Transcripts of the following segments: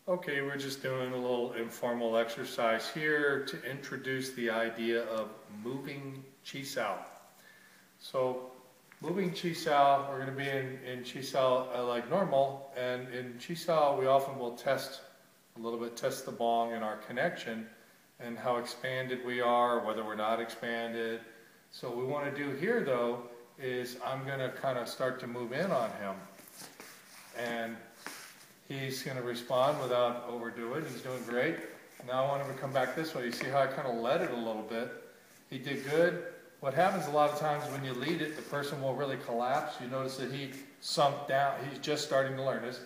Okay, we're just doing a little informal exercise here to introduce the idea of moving chi sao. So, moving chi sao, we're going to be in chi sao like normal, and in chi sao we often will test a little bit, test the bong and our connection, and how expanded we are, whether we're not expanded. So what we want to do here though, is I'm going to kind of start to move in on him. And he's going to respond without overdoing it. He's doing great. Now I want him to come back this way. You see how I kind of led it a little bit? He did good. What happens a lot of times when you lead it, the person will really collapse. You notice that he sunk down. He's just starting to learn this.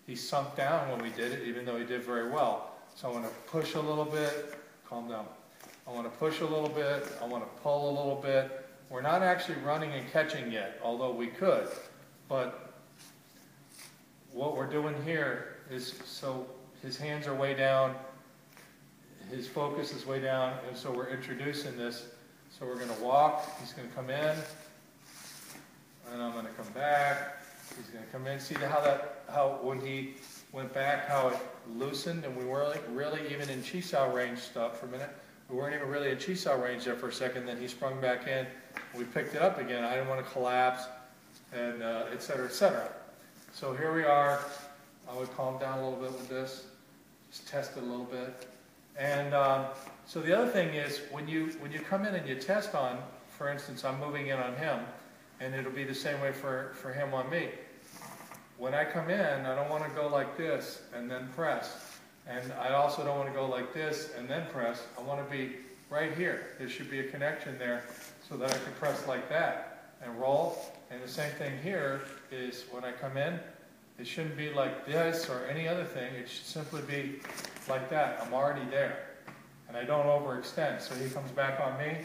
He sunk down when we did it, even though he did very well. So I want to push a little bit. Calm down. I want to push a little bit. I want to pull a little bit. We're not actually running and catching yet, although we could. But what we're doing here is, so his hands are way down, his focus is way down, and so we're introducing this. So we're going to walk, he's going to come in, and I'm going to come back, he's going to come in. See how when he went back, how it loosened, and we weren't really even in chi sao range stuff for a minute. We weren't even really in chi sao range there for a second, then he sprung back in, we picked it up again. I didn't want to collapse, and et cetera, et cetera. So here we are. I would calm down a little bit with this, just test it a little bit. And so the other thing is, when you come in and you test on, for instance, I'm moving in on him, and it'll be the same way for him on me. When I come in, I don't want to go like this and then press. And I also don't want to go like this and then press. I want to be right here. There should be a connection there so that I can press like that and roll. And the same thing here is when I come in, it shouldn't be like this or any other thing. It should simply be like that. I'm already there. And I don't overextend. So he comes back on me.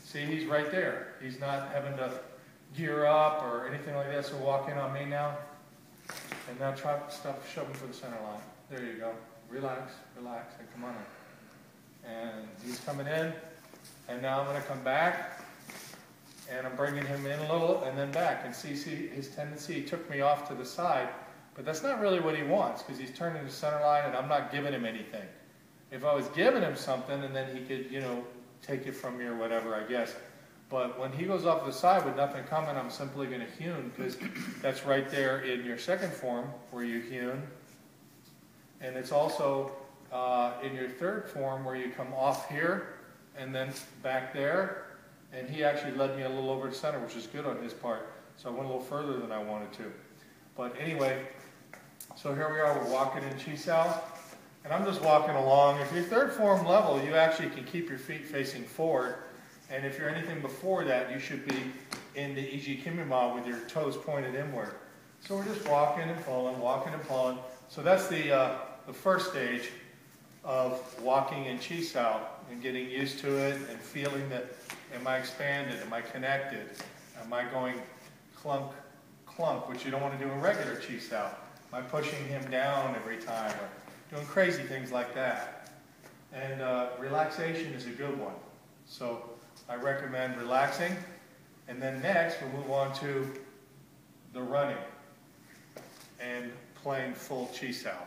See, he's right there. He's not having to gear up or anything like that. So walk in on me now. And now try shove him for the center line. There you go. Relax, relax, and come on in. And he's coming in. And now I'm going to come back. And I'm bringing him in a little and then back. And see his tendency, he took me off to the side. But that's not really what he wants, because he's turning the center line and I'm not giving him anything. If I was giving him something, and then he could, take it from me or whatever, I guess. But when he goes off to the side with nothing coming, I'm simply going to hewn, because that's right there in your second form where you hewn. And it's also in your third form where you come off here and then back there. And he actually led me a little over the center, which is good on his part. So I went a little further than I wanted to. But anyway, so here we are, we're walking in chi sao. And I'm just walking along. If you're third form level, you actually can keep your feet facing forward. And if you're anything before that, you should be in the Iji Kimima with your toes pointed inward. So we're just walking and pulling, walking and pulling. So that's the first stage of walking in chi sao and getting used to it and feeling that, am I expanded, am I connected, am I going clunk, clunk, which you don't want to do in regular chi sao. Am I pushing him down every time or doing crazy things like that. And relaxation is a good one. So I recommend relaxing. And then next we'll move on to the running and playing full chi sao.